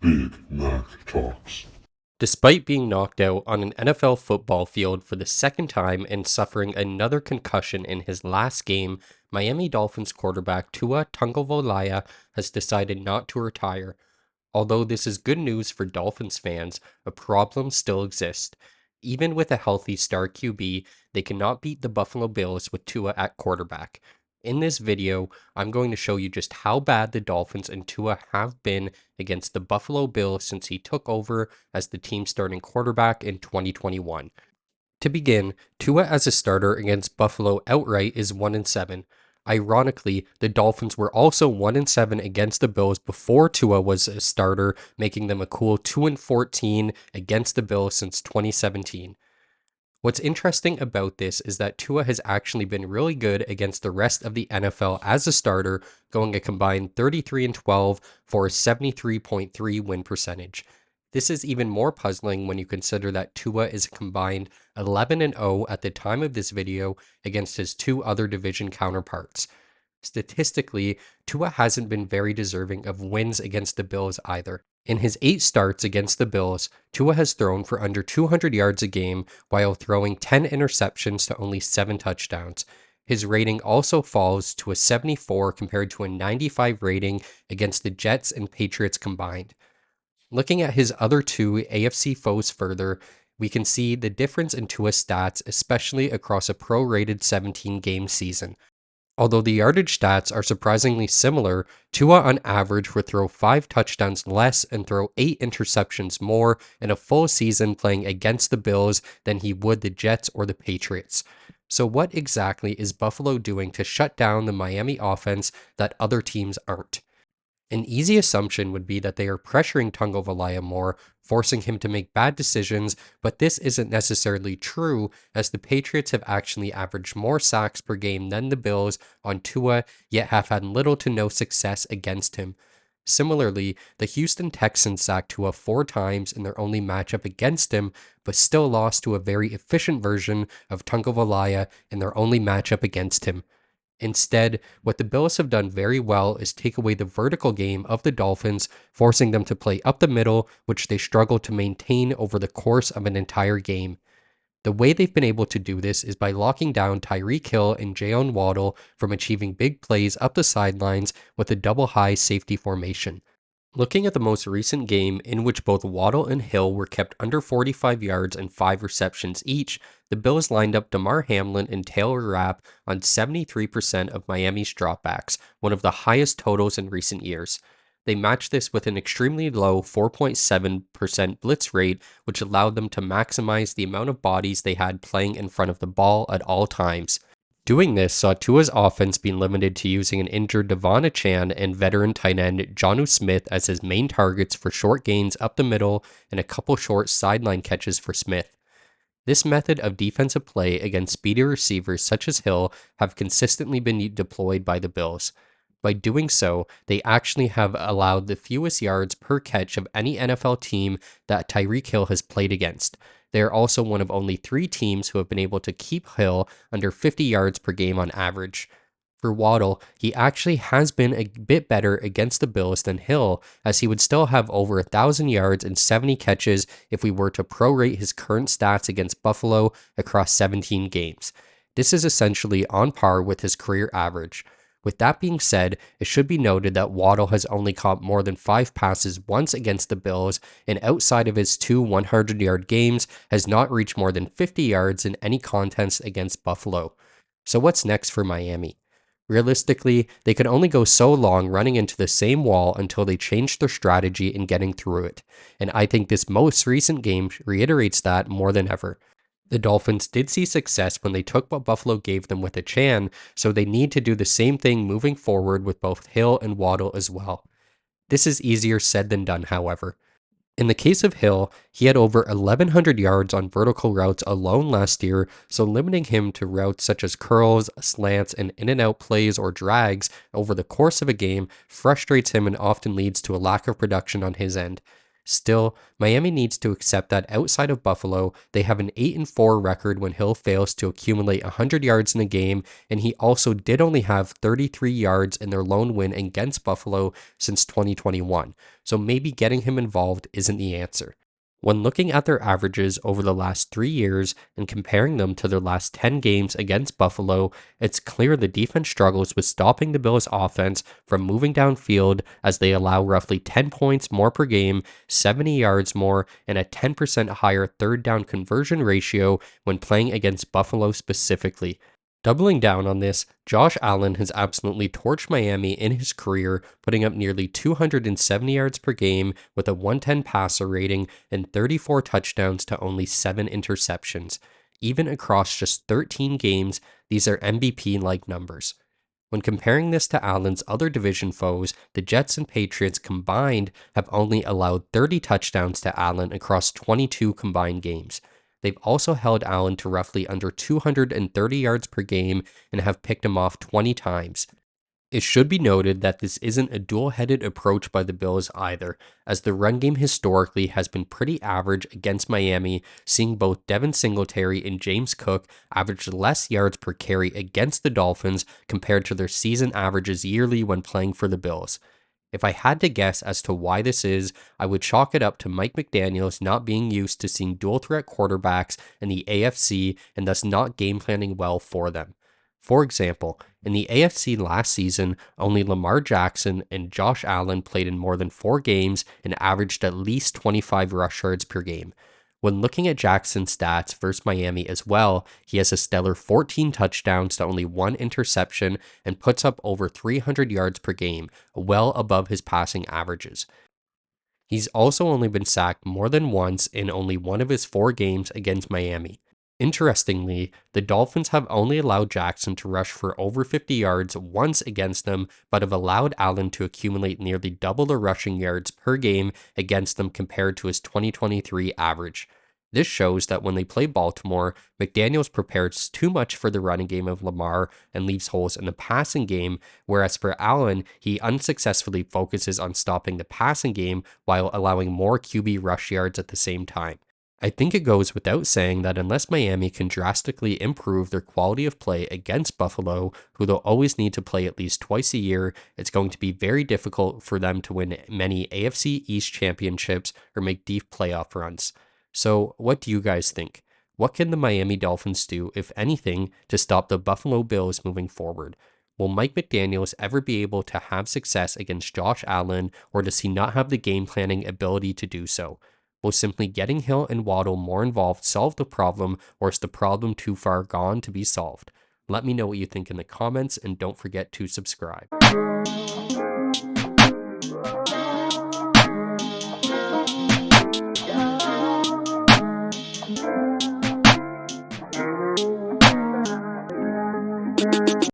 Big Mac Talks. Despite being knocked out on an NFL football field for the second time and suffering another concussion in his last game, Miami Dolphins quarterback Tua Tagovailoa has decided not to retire. Although this is good news for Dolphins fans, a problem still exists. Even with a healthy star QB, they cannot beat the Buffalo Bills with Tua at quarterback. In this video, I'm going to show you just how bad the Dolphins and Tua have been against the Buffalo Bills since he took over as the team's starting quarterback in 2021. To begin, Tua as a starter against Buffalo outright is 1-7. Ironically, the Dolphins were also 1-7 against the Bills before Tua was a starter, making them a cool 2-14 against the Bills since 2017. What's interesting about this is that Tua has actually been really good against the rest of the NFL as a starter, going a combined 33-12 for a 73.3 win percentage. This is even more puzzling when you consider that Tua is a combined 11-0 at the time of this video against his two other division counterparts. Statistically, Tua hasn't been very deserving of wins against the Bills either. In his 8 starts against the Bills, Tua has thrown for under 200 yards a game while throwing 10 interceptions to only 7 touchdowns. His rating also falls to a 74 compared to a 95 rating against the Jets and Patriots combined. Looking at his other two AFC foes further, we can see the difference in Tua's stats, especially across a pro-rated 17-game season. Although the yardage stats are surprisingly similar, Tua on average would throw 5 touchdowns less and throw 8 interceptions more in a full season playing against the Bills than he would the Jets or the Patriots. So, what exactly is Buffalo doing to shut down the Miami offense that other teams aren't? An easy assumption would be that they are pressuring Tagovailoa more, forcing him to make bad decisions, but this isn't necessarily true, as the Patriots have actually averaged more sacks per game than the Bills on Tua, yet have had little to no success against him. Similarly, the Houston Texans sacked Tua 4 times in their only matchup against him, but still lost to a very efficient version of Tagovailoa in their only matchup against him. Instead, what the Bills have done very well is take away the vertical game of the Dolphins, forcing them to play up the middle, which they struggle to maintain over the course of an entire game. The way they've been able to do this is by locking down Tyreek Hill and Jalen Waddle from achieving big plays up the sidelines with a double high safety formation. Looking at the most recent game, in which both Waddle and Hill were kept under 45 yards and 5 receptions each, the Bills lined up Damar Hamlin and Taylor Rapp on 73% of Miami's dropbacks, one of the highest totals in recent years. They matched this with an extremely low 4.7% blitz rate, which allowed them to maximize the amount of bodies they had playing in front of the ball at all times. Doing this saw Tua's offense being limited to using an injured Devon Achane and veteran tight end Jonnu Smith as his main targets for short gains up the middle and a couple short sideline catches for Smith. This method of defensive play against speedy receivers such as Hill have consistently been deployed by the Bills. By doing so, they actually have allowed the fewest yards per catch of any NFL team that Tyreek Hill has played against. They are also one of only 3 teams who have been able to keep Hill under 50 yards per game on average. For Waddle, he actually has been a bit better against the Bills than Hill, as he would still have over 1,000 yards and 70 catches if we were to prorate his current stats against Buffalo across 17 games. This is essentially on par with his career average. With that being said, it should be noted that Waddle has only caught more than 5 passes once against the Bills, and outside of his 2 100-yard games, has not reached more than 50 yards in any contest against Buffalo. So what's next for Miami? Realistically, they could only go so long running into the same wall until they changed their strategy in getting through it, and I think this most recent game reiterates that more than ever. The Dolphins did see success when they took what Buffalo gave them with Achane, so they need to do the same thing moving forward with both Hill and Waddle as well. This is easier said than done, however. In the case of Hill, he had over 1,100 yards on vertical routes alone last year, so limiting him to routes such as curls, slants, and in and out plays or drags over the course of a game frustrates him and often leads to a lack of production on his end. Still, Miami needs to accept that outside of Buffalo, they have an 8-4 record when Hill fails to accumulate 100 yards in a game, and he also did only have 33 yards in their lone win against Buffalo since 2021, so maybe getting him involved isn't the answer. When looking at their averages over the last 3 years and comparing them to their last 10 games against Buffalo, it's clear the defense struggles with stopping the Bills' offense from moving downfield as they allow roughly 10 points more per game, 70 yards more, and a 10% higher third down conversion ratio when playing against Buffalo specifically. Doubling down on this, Josh Allen has absolutely torched Miami in his career, putting up nearly 270 yards per game with a 110 passer rating and 34 touchdowns to only 7 interceptions. Even across just 13 games, these are MVP-like numbers. When comparing this to Allen's other division foes, the Jets and Patriots combined have only allowed 30 touchdowns to Allen across 22 combined games. They've also held Allen to roughly under 230 yards per game and have picked him off 20 times. It should be noted that this isn't a dual-headed approach by the Bills either, as the run game historically has been pretty average against Miami, seeing both Devin Singletary and James Cook average less yards per carry against the Dolphins compared to their season averages yearly when playing for the Bills. If I had to guess as to why this is, I would chalk it up to Mike McDaniels not being used to seeing dual threat quarterbacks in the AFC and thus not game planning well for them. For example, in the AFC last season, only Lamar Jackson and Josh Allen played in more than 4 games and averaged at least 25 rush yards per game. When looking at Jackson's stats versus Miami as well, he has a stellar 14 touchdowns to only 1 interception and puts up over 300 yards per game, well above his passing averages. He's also only been sacked more than once in only one of his 4 games against Miami. Interestingly, the Dolphins have only allowed Jackson to rush for over 50 yards once against them, but have allowed Allen to accumulate nearly double the rushing yards per game against them compared to his 2023 average. This shows that when they play Baltimore, McDaniels prepares too much for the running game of Lamar and leaves holes in the passing game, whereas for Allen, he unsuccessfully focuses on stopping the passing game while allowing more QB rush yards at the same time. I think it goes without saying that unless Miami can drastically improve their quality of play against Buffalo, who they'll always need to play at least twice a year, it's going to be very difficult for them to win many AFC East championships or make deep playoff runs. So, what do you guys think? What can the Miami Dolphins do, if anything, to stop the Buffalo Bills moving forward? Will Mike McDaniels ever be able to have success against Josh Allen, or does he not have the game planning ability to do so? Will simply getting Hill and Waddle more involved solve the problem, or is the problem too far gone to be solved? Let me know what you think in the comments, and don't forget to subscribe.